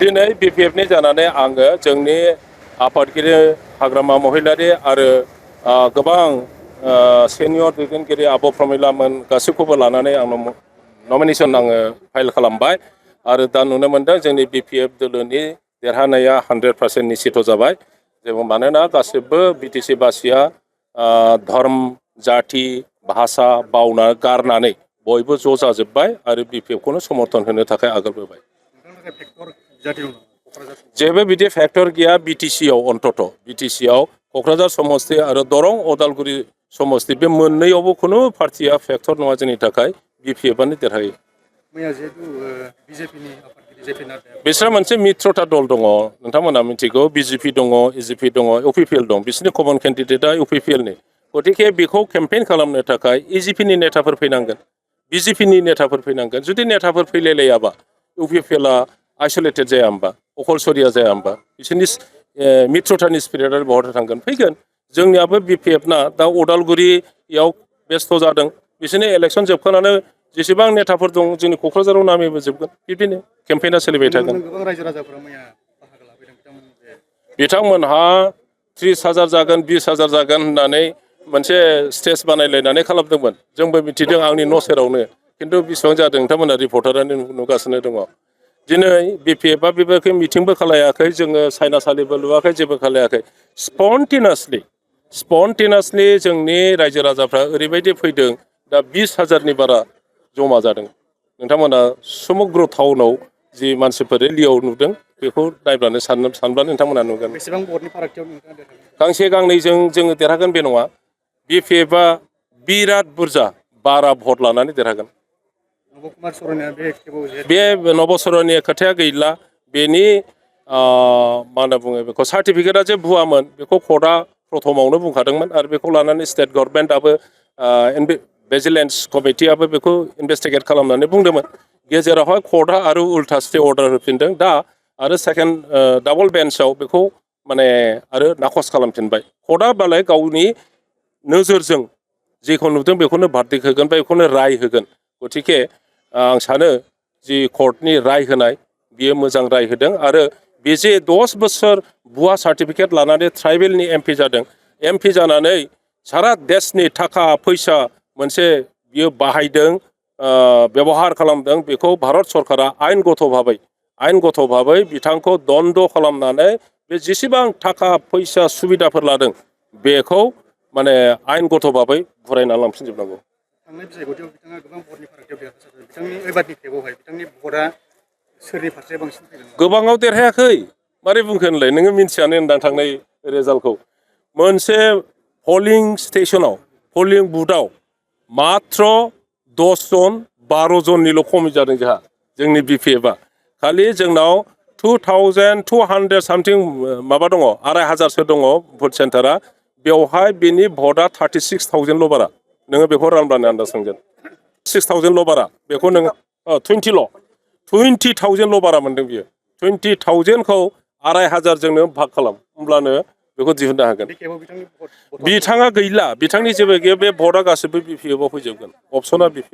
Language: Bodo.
दिनै बिपिएफनि जानानै आङो जोंनि आफादगिरि हाग्रामा महिलारि आरो गोबां सेनियर दैदेनगिरि आब' प्रमिलामोन गासैखौबो लानानै आं नमिनेसन आङो फाइल खालामबाय आरो दा नुनो मोनदों जोंनि बिपिएफ दोलोनि देरहानाया 100% निश्चित जाबाय जेबो मानोना गासिबो बिटिसि बासिया धर्म जाति भाषा बावना गारनानै बयबो ज' जाजोब्बाय आरो बिपिएफखौनो समर्थन होनो थाखाय आगारबोबाय। जेबो बिदि फेक्टर गैया बिटिसिआव अन्तत बिटिसिआव क'क्राझार समस्ति आरो दरं अदालगुरि समस्ति बे मोननैयावबो खुनु पार्टिया फेक्टर नङा जोंनि थाखाय बिपिएफआनो देरहायो। बिसोर मोनसे मित्रता दल दङ नोंथांमोना मिथिगौ बिजेपि दङ एजिपि दङ इउपिपिएल दं बिसोरनि कमन केन्डिडेटआ इउपिपिएलनि गतिके बेखौ केम्पेइन खालामनो थाखाय एजिपिनि नेताफोर फैनांगोन बिजेपिनि नेताफोर फैनांगोन जुदि नेताफोर फैलायलायाबा इउपिपिएलआ आइसोलेटेड जाया होमबा अकलसरिया जाया होमबा बिसोरनि मित्रतानि स्पिरिटआ बहाथो थांगोन फैगोन जोंनियाबो बिपिएफना दा अदालगुरियाव बेस्थ' जादों बिसोरनि इलेक्सन जोबखानानै जेसेबां नेताफोर दं जोंनि क'क्राझाराव नामिबोजोबगोन बिदिनो केम्पेइना सोलिबाय थागोन। बिथांमोनहा 30,000 जागोन 20,000 जागोन होननानै मोनसे स्टेज बानायलायनानै खालामदोंमोन जोंबो मिथिदों आंनि न' सेरावनो खिन्थु बेसेबां जादों नोंथांमोना रिपर्टारानो नुगासिनो दङ। दिनै बिपिएफआ बेबायदि मिटिंबो खालायाखै जोङो साइनासालिबो लुवाखै जेबो खालायाखै स्पन्टेनियासलि जोंनि रायजो राजाफ्रा ओरैबायदि फैदों दा 20,000नि बारा जमा जादों नोंथांमोना समग्र टाउनाव जि मानसिफोर रेलियाव नुदों बेखौ नायब्लानो सानब्लानो नोंथांमोना नुगोन। बेसेबां भटनि फारागथियाव गांसे गांनैजों जोङो देरहागोन बे नङा बिपिएफआ बिराद बुरजा 12 भट लानानै देरहागोन। बे नब सर'नि खोथाया गैला बेनि मा होनना बुङो बेखौ सार्टिफिकेटआ जे भुवामोन बेखौ कर्टआ प्रथमावनो बुंखादोंमोन आरो बेखौ लानानै स्टेट गभर्नमेन्टआबो भिजिलेन्स कमिटियाबो बेखौ इनभेस्टिगेट खालामनानै बुंदोंमोन गेजेरावहाय कर्टआ आरो उल्था स्टे अर्डार होफिनदों दा आरो सेकेन्ड डाबल बेन्चआव बेखौ माने आरो नाखस खालामफिनबाय कर्टआ बालाय गावनि नोजोरजों जेखौ नुदों बेखौनो भार्डिक्ट होगोन बा बेखौनो राय होगोन गतिके आं सानो जि कर्टनि राय होनाय बियो मोजां राय होदों आरो बे जे 10 बोसोर भुवा सार्टिफिकेट लानानै ट्राइबेलनि एमपि जादों एमपि जानानै सारा देशनि थाखा फैसा मोनसे बियो बाहायदों बेबहार खालामदों बेखौ भारत सरकारा आयेन गथ' भाबै बिथांखौ दन्द खालामनानै बे जेसेबां थाखा फैसा सुबिदाफोर लादों बेखौ माने आयेन गथ' भाबै फरायना लांफिनजोबनांगौ। थांनाय बिसायख'थियाव बिथाङा गोबां भटनि फारागथियाव देरहासारदों बिथांनि एबारनि खेबावहाय बिथांनि भटआ सोरनि फारसे बांसिन फैदों? गोबाङाव देरहायाखै मारै बुंखो होनलाय नोङो मिन्थियानो होनदां थांनाय रिजाल्टखौ मोनसे पलिं स्टेसनाव पलिं बुथआव मात्र 10 जन 12 जननिल' खमि जादों जोंनि बिपिएफआ खालि जोंनाव 2,200 सामथिं माबा दङ 2,500 दङ भट सेन्टारा बेवहाय बेनि भटआ 36,000ल' बारा नोङो बेखौ रानब्लानो आन्दाज मोनगोन 6,000ल' बारा बेखौ नोङो 20,000ल' बारा मोनदों बियो 20,000खौ 2,500 जोंनो भाग खालाम होमब्लानो बेखौ दिहुननो हागोन। बिथाङा गैला बिथांनि जेबो गैया बे भटआ गासिबो बिपिएफआव फैजोबगोन अपसना बिपिएफ।